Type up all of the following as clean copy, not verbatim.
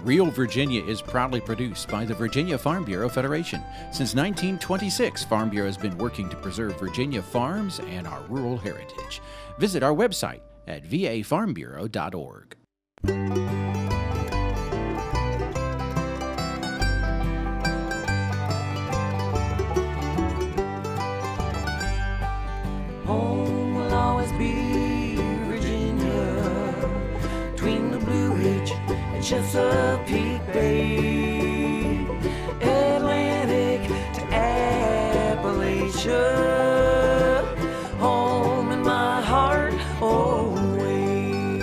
Real Virginia is proudly produced by the Virginia Farm Bureau Federation. Since 1926, Farm Bureau has been working to preserve Virginia farms and our rural heritage. Visit our website at vafarmbureau.org. Home will always be Virginia, between the Blue Ridge and Chesapeake Bay, Atlantic to Appalachia, home in my heart always.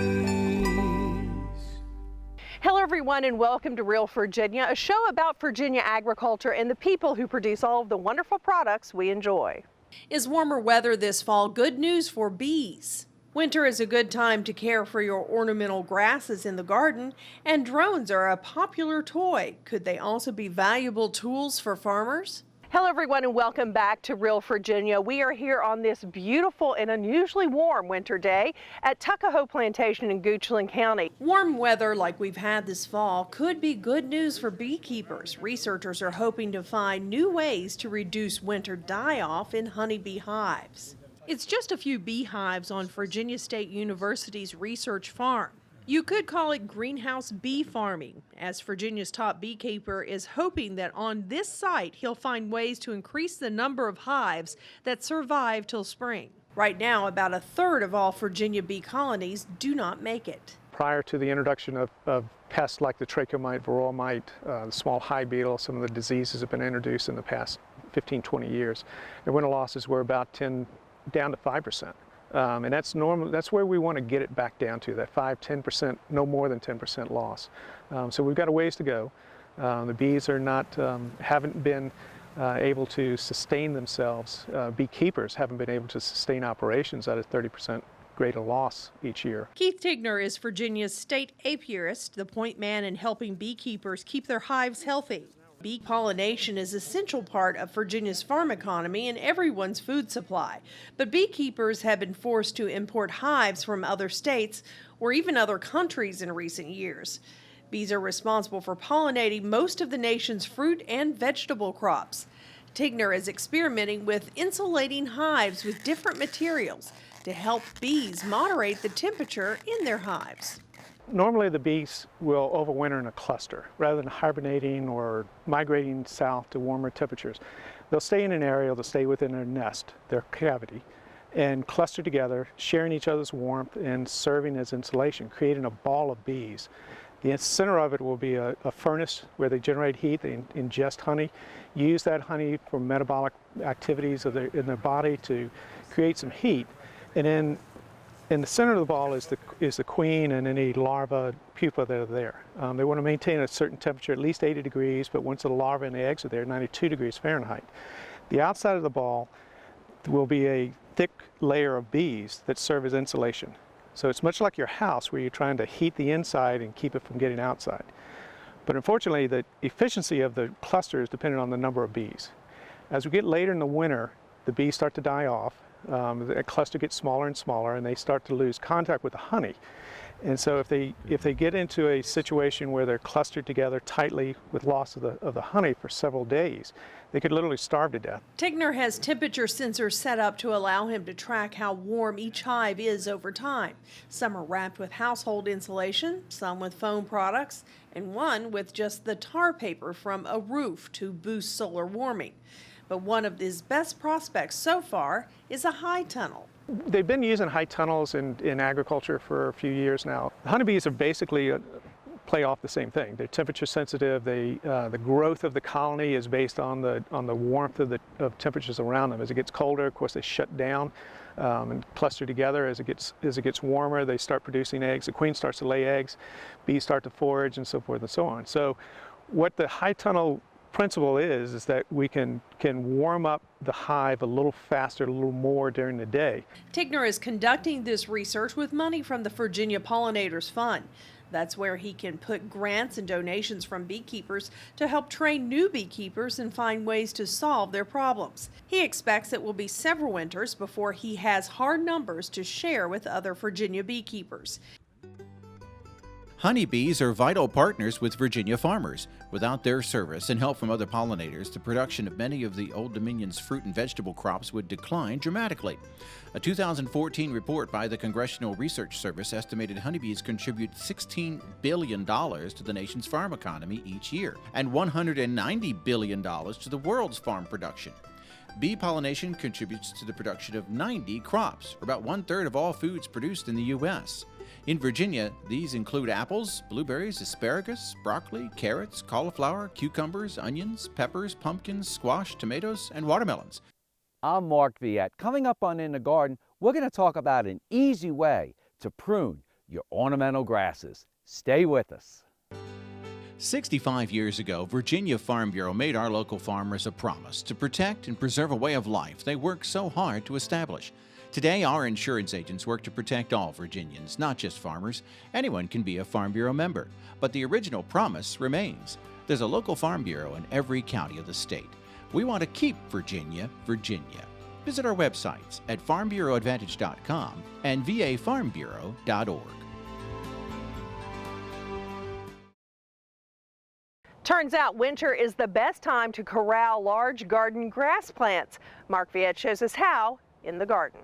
Hello everyone and welcome to Real Virginia, a show about Virginia agriculture and the people who produce all of the wonderful products we enjoy. Is warmer weather this fall good news for bees? Winter is a good time to care for your ornamental grasses in the garden, and drones are a popular toy. Could they also be valuable tools for farmers? Hello everyone and welcome back to Real Virginia. We are here on this beautiful and unusually warm winter day at Tuckahoe Plantation in Goochland County. Warm weather like we've had this fall could be good news for beekeepers. Researchers are hoping to find new ways to reduce winter die-off in honeybee hives. It's just a few beehives on Virginia State University's research farm. You could call it greenhouse bee farming, as Virginia's top beekeeper is hoping that on this site he'll find ways to increase the number of hives that survive till spring. Right now, about a third of all Virginia bee colonies do not make it. Prior to the introduction of pests like the tracheomite, varroa mite, the small hive beetle, some of the diseases have been introduced in the past 15, 20 years. And winter losses were about 10 down to 5%. And that's normal. That's where we want to get it back down to, that 5–10%, no more than 10% loss. So we've got a ways to go. The bees are not, haven't been able to sustain themselves. Beekeepers haven't been able to sustain operations at a 30% greater loss each year. Keith Tigner is Virginia's state apiarist, the point man in helping beekeepers keep their hives healthy. Bee pollination is an essential part of Virginia's farm economy and everyone's food supply. But beekeepers have been forced to import hives from other states or even other countries in recent years. Bees are responsible for pollinating most of the nation's fruit and vegetable crops. Tigner is experimenting with insulating hives with different materials to help bees moderate the temperature in their hives. Normally the bees will overwinter in a cluster rather than hibernating or migrating south to warmer temperatures. They'll stay in an area, they'll stay within their nest, their cavity, and cluster together, sharing each other's warmth and serving as insulation, creating a ball of bees. The center of it will be a furnace where they generate heat, they ingest honey, use that honey for metabolic activities in their body to create some heat, and then in the center of the ball is the queen and any larva pupa that are there. They want to maintain a certain temperature, at least 80 degrees, but once the larva and the eggs are there, 92 degrees Fahrenheit. The outside of the ball will be a thick layer of bees that serve as insulation. So it's much like your house where you're trying to heat the inside and keep it from getting outside. But unfortunately, the efficiency of the cluster is dependent on the number of bees. As we get later in the winter, the bees start to die off. The cluster gets smaller and smaller, and they start to lose contact with the honey. And so if they get into a situation where they're clustered together tightly with loss of the honey for several days, they could literally starve to death. Tigner has temperature sensors set up to allow him to track how warm each hive is over time. Some are wrapped with household insulation, some with foam products, and one with just the tar paper from a roof to boost solar warming. But one of his best prospects so far is a high tunnel. They've been using high tunnels in agriculture for a few years now. Honeybees are basically play off the same thing. They're temperature sensitive. The growth of the colony is based on the warmth of temperatures around them. As it gets colder, of course, they shut down and cluster together. As it gets warmer, they start producing eggs. The queen starts to lay eggs. Bees start to forage, and so forth and so on. So, what the high tunnel principle is that we can warm up the hive a little faster, a little more during the day. Tigner is conducting this research with money from the Virginia Pollinators Fund. That's where he can put grants and donations from beekeepers to help train new beekeepers and find ways to solve their problems. He expects it will be several winters before he has hard numbers to share with other Virginia beekeepers. Honeybees are vital partners with Virginia farmers. Without their service and help from other pollinators, the production of many of the Old Dominion's fruit and vegetable crops would decline dramatically. A 2014 report by the Congressional Research Service estimated honeybees contribute $16 billion to the nation's farm economy each year, and $190 billion to the world's farm production. Bee pollination contributes to the production of 90 crops, or about 1/3 of all foods produced in the U.S. In Virginia, these include apples, blueberries, asparagus, broccoli, carrots, cauliflower, cucumbers, onions, peppers, pumpkins, squash, tomatoes, and watermelons. I'm Mark Viette. Coming up on In the Garden, we're going to talk about an easy way to prune your ornamental grasses. Stay with us. 65 years ago, Virginia Farm Bureau made our local farmers a promise to protect and preserve a way of life they worked so hard to establish. Today, our insurance agents work to protect all Virginians, not just farmers. Anyone can be a Farm Bureau member, but the original promise remains. There's a local Farm Bureau in every county of the state. We want to keep Virginia, Virginia. Visit our websites at farmbureauadvantage.com and vafarmbureau.org. Turns out winter is the best time to corral large garden grass plants. Mark Viette shows us how in the garden.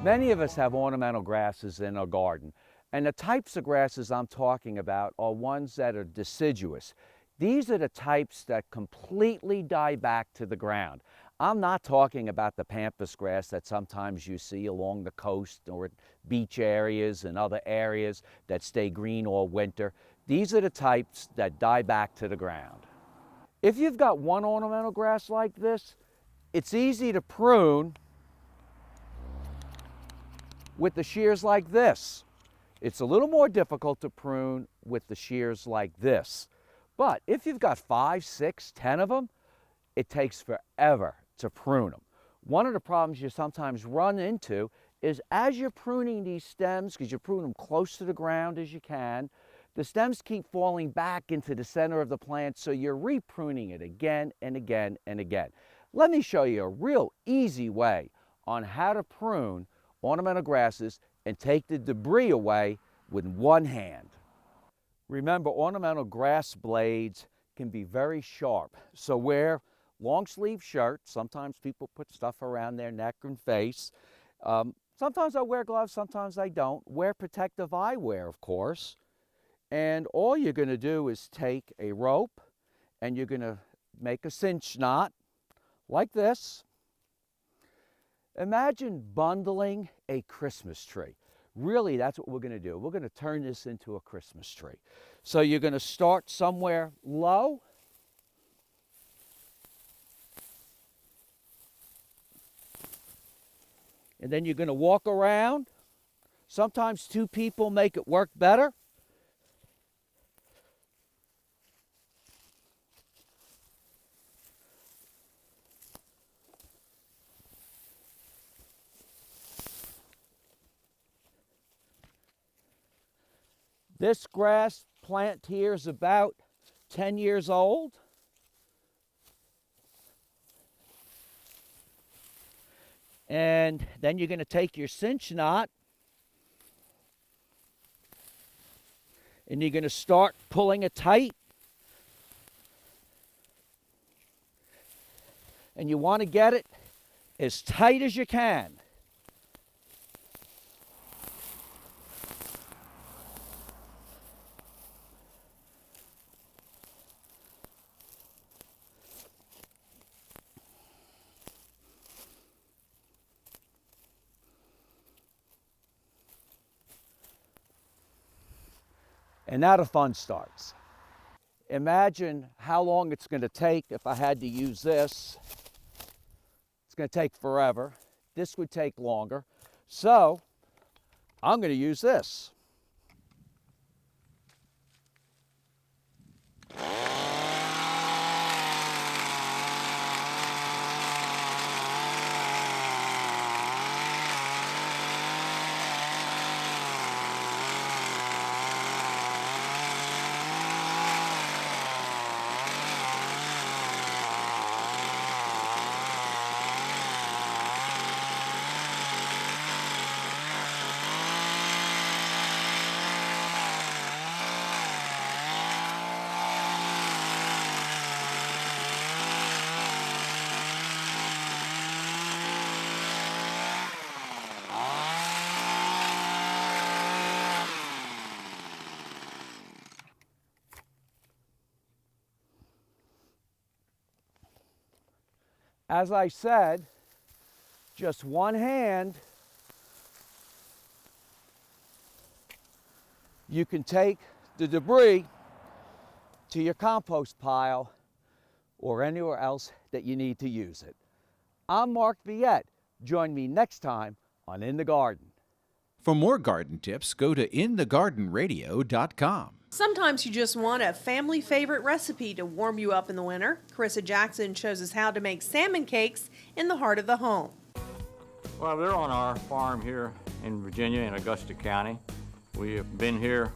Many of us have ornamental grasses in our garden, and the types of grasses I'm talking about are ones that are deciduous. These are the types that completely die back to the ground. I'm not talking about the pampas grass that sometimes you see along the coast or beach areas and other areas that stay green all winter. These are the types that die back to the ground. If you've got one ornamental grass like this, it's easy to prune with the shears like this. It's a little more difficult to prune with the shears like this. But if you've got 5, 6, 10 of them, it takes forever to prune them. One of the problems you sometimes run into is as you're pruning these stems, because you prune them close to the ground as you can, the stems keep falling back into the center of the plant, so you're repruning it again and again and again. Let me show you a real easy way on how to prune ornamental grasses and take the debris away with one hand. Remember, ornamental grass blades can be very sharp, so wear long sleeve shirts. Sometimes people put stuff around their neck and face. Sometimes I wear gloves, sometimes I don't. Wear protective eyewear, of course. And all you're going to do is take a rope and you're going to make a cinch knot like this. Imagine bundling a Christmas tree. Really, that's what we're going to do. We're going to turn this into a Christmas tree. So you're going to start somewhere low. And then you're going to walk around. Sometimes 2 people make it work better. This grass plant here is about 10 years old. And then you're going to take your cinch knot and you're going to start pulling it tight. And you want to get it as tight as you can. And now the fun starts. Imagine how long it's going to take if I had to use this. It's going to take forever. This would take longer. So I'm going to use this. As I said, just one hand, you can take the debris to your compost pile or anywhere else that you need to use it. I'm Mark Viette. Join me next time on In the Garden. For more garden tips, go to inthegardenradio.com. Sometimes you just want a family favorite recipe to warm you up in the winter. Carissa Jackson shows us how to make salmon cakes in the heart of the home. Well, we're on our farm here in Virginia in Augusta County. We have been here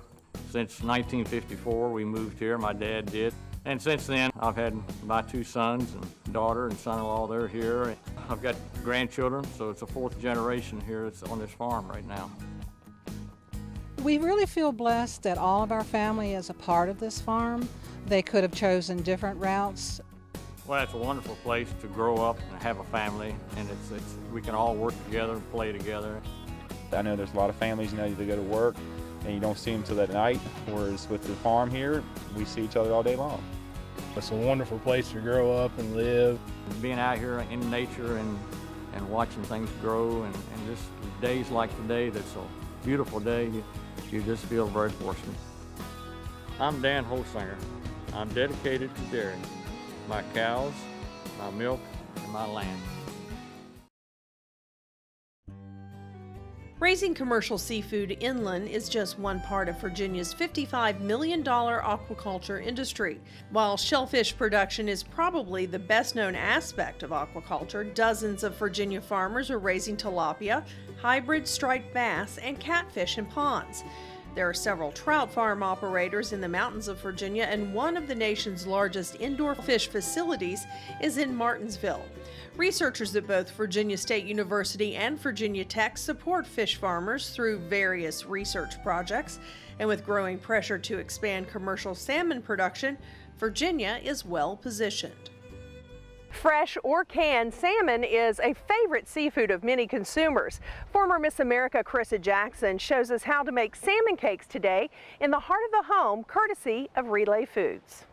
since 1954. We moved here, my dad did. And since then, I've had my two sons and daughter and son-in-law, they're here. I've got grandchildren, so it's a fourth generation here that's on this farm right now. We really feel blessed that all of our family is a part of this farm. They could have chosen different routes. Well, it's a wonderful place to grow up and have a family, and we can all work together and play together. I know there's a lot of families, they go to work and you don't see them till that night, whereas with the farm here, we see each other all day long. It's a wonderful place to grow up and live. Being out here in nature and watching things grow, and just days like today, that's a beautiful day, you just feel very fortunate. I'm Dan Holsinger. I'm dedicated to dairy, my cows, my milk, and my land. Raising commercial seafood inland is just one part of Virginia's $55 million aquaculture industry. While shellfish production is probably the best known aspect of aquaculture, dozens of Virginia farmers are raising tilapia, hybrid striped bass, and catfish in ponds. There are several trout farm operators in the mountains of Virginia, and one of the nation's largest indoor fish facilities is in Martinsville. Researchers at both Virginia State University and Virginia Tech support fish farmers through various research projects, and with growing pressure to expand commercial salmon production, Virginia is well positioned. Fresh or canned salmon is a favorite seafood of many consumers. Former Miss America Carissa Jackson shows us how to make salmon cakes today in the heart of the home, courtesy of Relay Foods.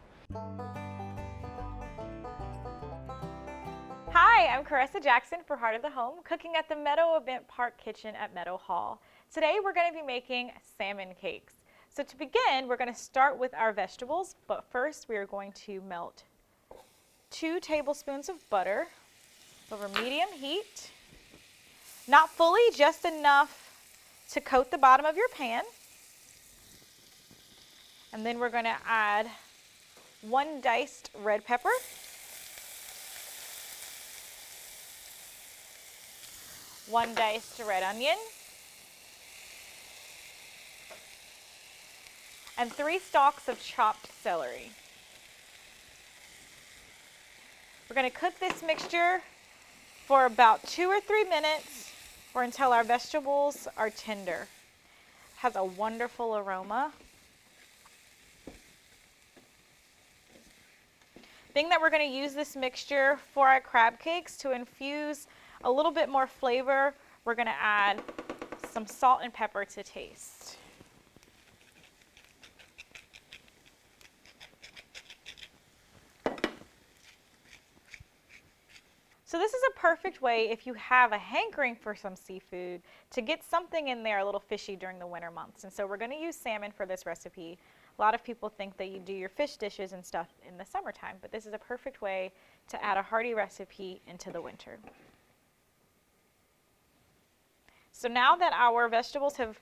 Hi, I'm Carissa Jackson for Heart of the Home, cooking at the Meadow Event Park Kitchen at Meadow Hall. Today we're going to be making salmon cakes. So to begin, we're going to start with our vegetables, but first we are going to melt 2 tablespoons of butter over medium heat. Not fully, just enough to coat the bottom of your pan. And then we're going to add 1 diced red pepper, 1 diced red onion, and 3 stalks of chopped celery. We're going to cook this mixture for about 2 or 3 minutes or until our vegetables are tender. It has a wonderful aroma. Being that we're going to use this mixture for our crab cakes to infuse a little bit more flavor, we're going to add some salt and pepper to taste. So this is a perfect way, if you have a hankering for some seafood, to get something in there a little fishy during the winter months. And so we're going to use salmon for this recipe. A lot of people think that you do your fish dishes and stuff in the summertime, but this is a perfect way to add a hearty recipe into the winter. So now that our vegetables have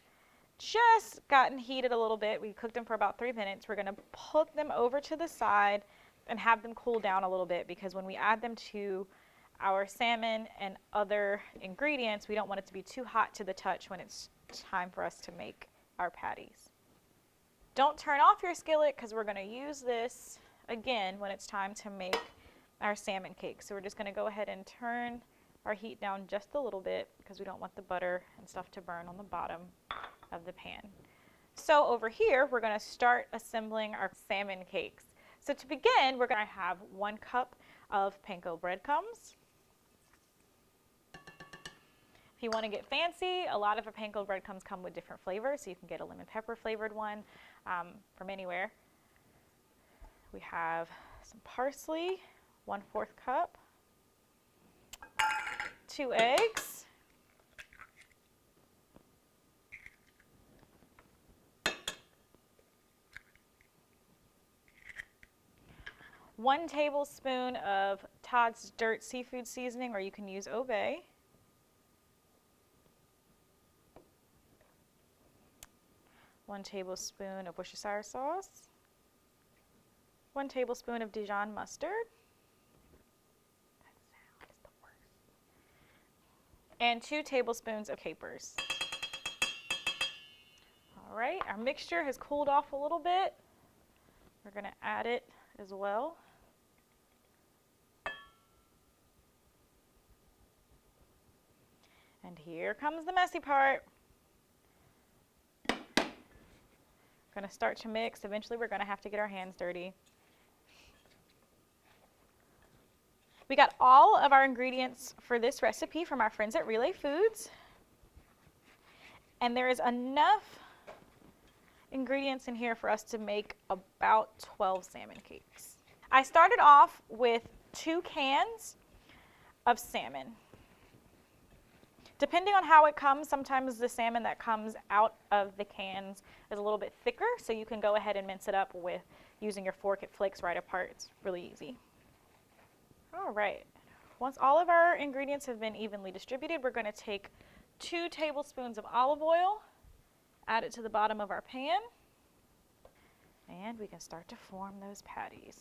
just gotten heated a little bit, we cooked them for about 3 minutes, we're going to put them over to the side and have them cool down a little bit, because when we add them to our salmon and other ingredients, we don't want it to be too hot to the touch when it's time for us to make our patties. Don't turn off your skillet, because we're going to use this again when it's time to make our salmon cake. So we're just going to go ahead and turn our heat down just a little bit, because we don't want the butter and stuff to burn on the bottom of the pan. So over here, we're going to start assembling our salmon cakes. So to begin, we're going to have 1 cup of panko breadcrumbs. If you want to get fancy, a lot of our panko breadcrumbs come with different flavors, so you can get a lemon pepper flavored one from anywhere. We have some parsley, 1/4 cup. 2 eggs. One tablespoon of Todd's Dirt seafood seasoning, or you can use Obey. 1 tablespoon of Worcestershire sauce. 1 tablespoon of Dijon mustard. That sound is the worst. And 2 tablespoons of capers. All right, our mixture has cooled off a little bit. We're going to add it as well. And here comes the messy part. We're going to start to mix. Eventually, we're going to have to get our hands dirty. We got all of our ingredients for this recipe from our friends at Relay Foods. And there is enough ingredients in here for us to make about 12 salmon cakes. I started off with 2 cans of salmon. Depending on how it comes, sometimes the salmon that comes out of the cans is a little bit thicker, so you can go ahead and mince it up with using your fork. It flakes right apart. It's really easy. All right. Once all of our ingredients have been evenly distributed, we're going to take 2 tablespoons of olive oil, add it to the bottom of our pan, and we can start to form those patties.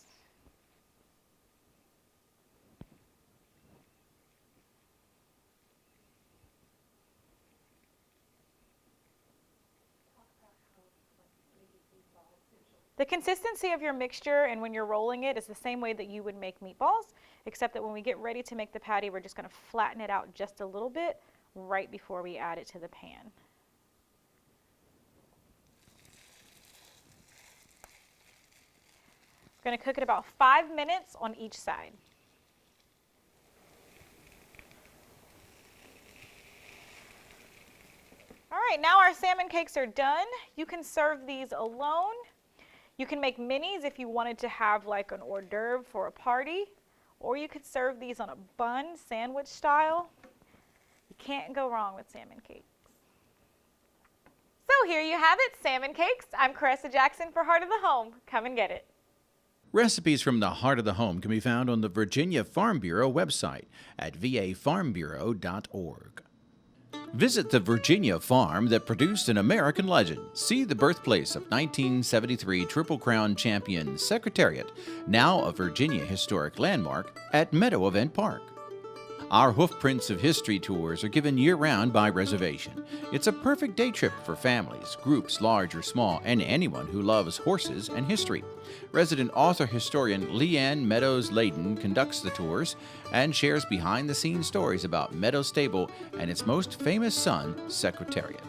The consistency of your mixture and when you're rolling it is the same way that you would make meatballs, except that when we get ready to make the patty, we're just going to flatten it out just a little bit right before we add it to the pan. We're going to cook it about 5 minutes on each side. All right, now our salmon cakes are done. You can serve these alone. You can make minis if you wanted to have like an hors d'oeuvre for a party, or you could serve these on a bun, sandwich style. You can't go wrong with salmon cakes. So here you have it, salmon cakes. I'm Caressa Jackson for Heart of the Home. Come and get it. Recipes from the Heart of the Home can be found on the Virginia Farm Bureau website at vafarmbureau.org. Visit the Virginia farm that produced an American legend. See the birthplace of 1973 Triple Crown champion Secretariat, now a Virginia Historic Landmark, at Meadow Event Park. Our Hoofprints of History tours are given year-round by reservation. It's a perfect day trip for families, groups large or small, and anyone who loves horses and history. Resident author-historian Leanne Meadows-Layden conducts the tours and shares behind-the-scenes stories about Meadow Stable and its most famous son, Secretariat.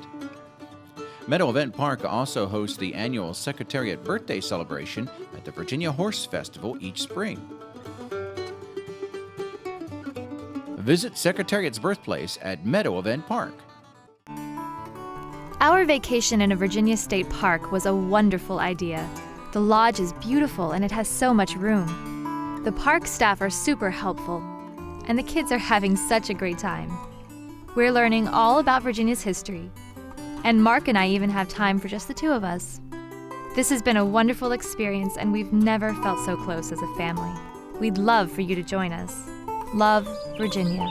Meadow Event Park also hosts the annual Secretariat Birthday Celebration at the Virginia Horse Festival each spring. Visit Secretariat's birthplace at Meadow Event Park. Our vacation in a Virginia state park was a wonderful idea. The lodge is beautiful and it has so much room. The park staff are super helpful, and the kids are having such a great time. We're learning all about Virginia's history, and Mark and I even have time for just the 2 of us. This has been a wonderful experience, and we've never felt so close as a family. We'd love for you to join us. Love, Virginia.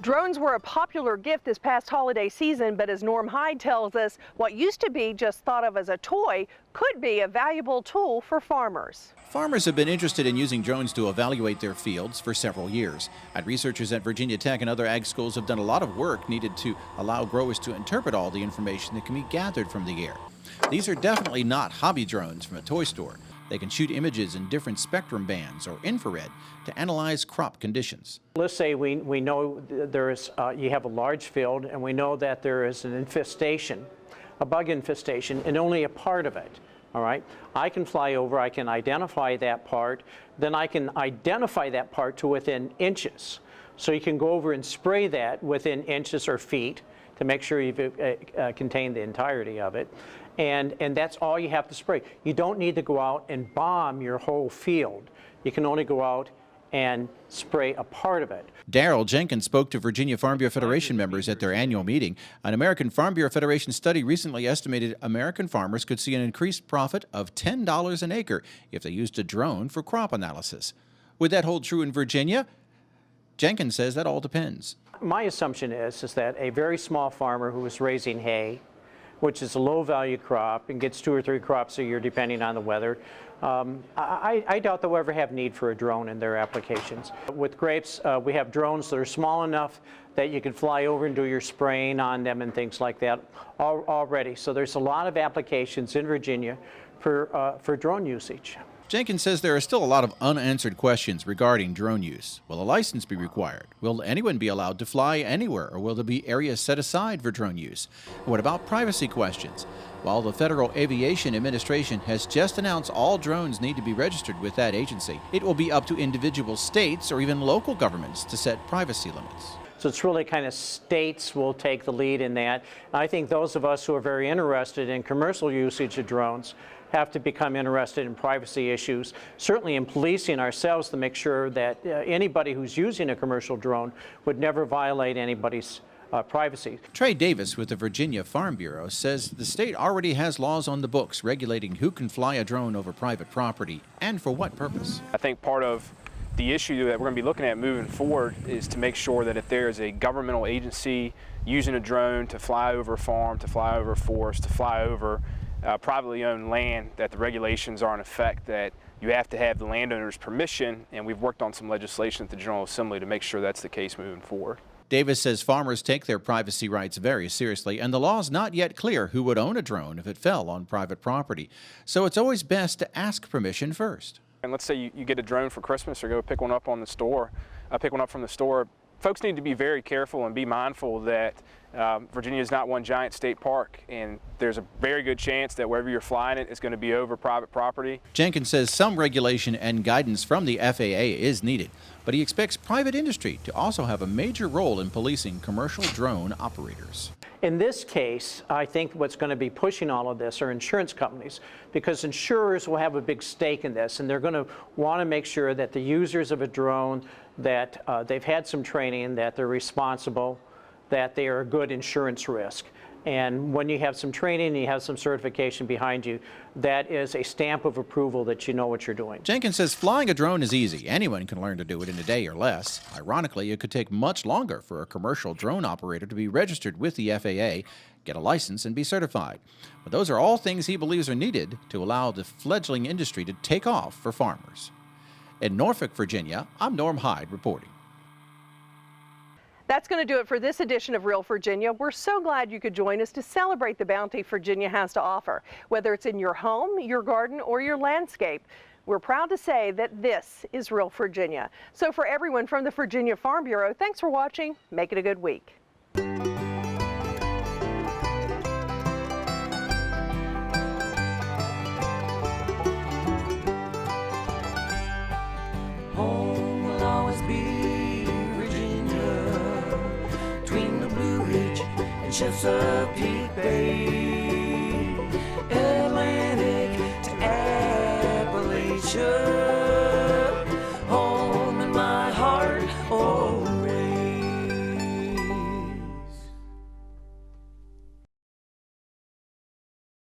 Drones were a popular gift this past holiday season, but as Norm Hyde tells us, what used to be just thought of as a toy could be a valuable tool for farmers. Farmers have been interested in using drones to evaluate their fields for several years. And researchers at Virginia Tech and other ag schools have done a lot of work needed to allow growers to interpret all the information that can be gathered from the air. These are definitely not hobby drones from a toy store. They can shoot images in different spectrum bands or infrared to analyze crop conditions. Let's say we know you have a large field and we know that there is an infestation, a bug infestation, in only a part of it. All right, I can fly over, I can identify that part, then I can identify that part to within inches. So you can go over and spray that within inches or feet to make sure you've contained the entirety of it. And that's all you have to spray. You don't need to go out and bomb your whole field. You can only go out and spray a part of it. Darrell Jenkins spoke to Virginia Farm Bureau Federation members at their annual meeting. An American Farm Bureau Federation study recently estimated American farmers could see an increased profit of $10 an acre if they used a drone for crop analysis. Would that hold true in Virginia? Jenkins says that all depends. My assumption is that a very small farmer who is raising hay, which is a low-value crop and gets 2 or 3 crops a year depending on the weather, I doubt they'll ever have need for a drone in their applications. With grapes, we have drones that are small enough that you can fly over and do your spraying on them and things like that already. So there's a lot of applications in Virginia for drone usage. Jenkins says there are still a lot of unanswered questions regarding drone use. Will a license be required? Will anyone be allowed to fly anywhere, or will there be areas set aside for drone use? What about privacy questions? While the Federal Aviation Administration has just announced all drones need to be registered with that agency, it will be up to individual states or even local governments to set privacy limits. So it's really kind of states will take the lead in that. I think those of us who are very interested in commercial usage of drones have to become interested in privacy issues, certainly in policing ourselves to make sure that anybody who's using a commercial drone would never violate anybody's privacy. Trey Davis with the Virginia Farm Bureau says the state already has laws on the books regulating who can fly a drone over private property and for what purpose. I think part of the issue that we're going to be looking at moving forward is to make sure that if there is a governmental agency using a drone to fly over a farm, to fly over a forest, to fly over privately owned land, that the regulations are in effect, that you have to have the landowner's permission, and we've worked on some legislation at the General Assembly to make sure that's the case moving forward. Davis says farmers take their privacy rights very seriously, and the law's not yet clear who would own a drone if it fell on private property. So it's always best to ask permission first. And let's say you get a drone for Christmas or go pick one up on the store, pick one up from the store. Folks need to be very careful and be mindful that Virginia is not one giant state park, and there's a very good chance that wherever you're flying it is going to be over private property. Jenkins says some regulation and guidance from the FAA is needed, but he expects private industry to also have a major role in policing commercial drone operators. In this case, I think what's going to be pushing all of this are insurance companies, because insurers will have a big stake in this, and they're going to want to make sure that the users of a drone, that they've had some training, that they're responsible, that they are a good insurance risk. And when you have some training and you have some certification behind you, that is a stamp of approval that you know what you're doing. Jenkins says flying a drone is easy. Anyone can learn to do it in a day or less. Ironically, it could take much longer for a commercial drone operator to be registered with the FAA, get a license, and be certified. But those are all things he believes are needed to allow the fledgling industry to take off for farmers. In Norfolk, Virginia, I'm Norm Hyde reporting. That's going to do it for this edition of Real Virginia. We're so glad you could join us to celebrate the bounty Virginia has to offer, whether it's in your home, your garden, or your landscape. We're proud to say that this is Real Virginia. So for everyone from the Virginia Farm Bureau, thanks for watching. Make it a good week. Home will always be Virginia, between the Blue Ridge and Chesapeake Bay, Atlantic to Appalachia, home in my heart, oh.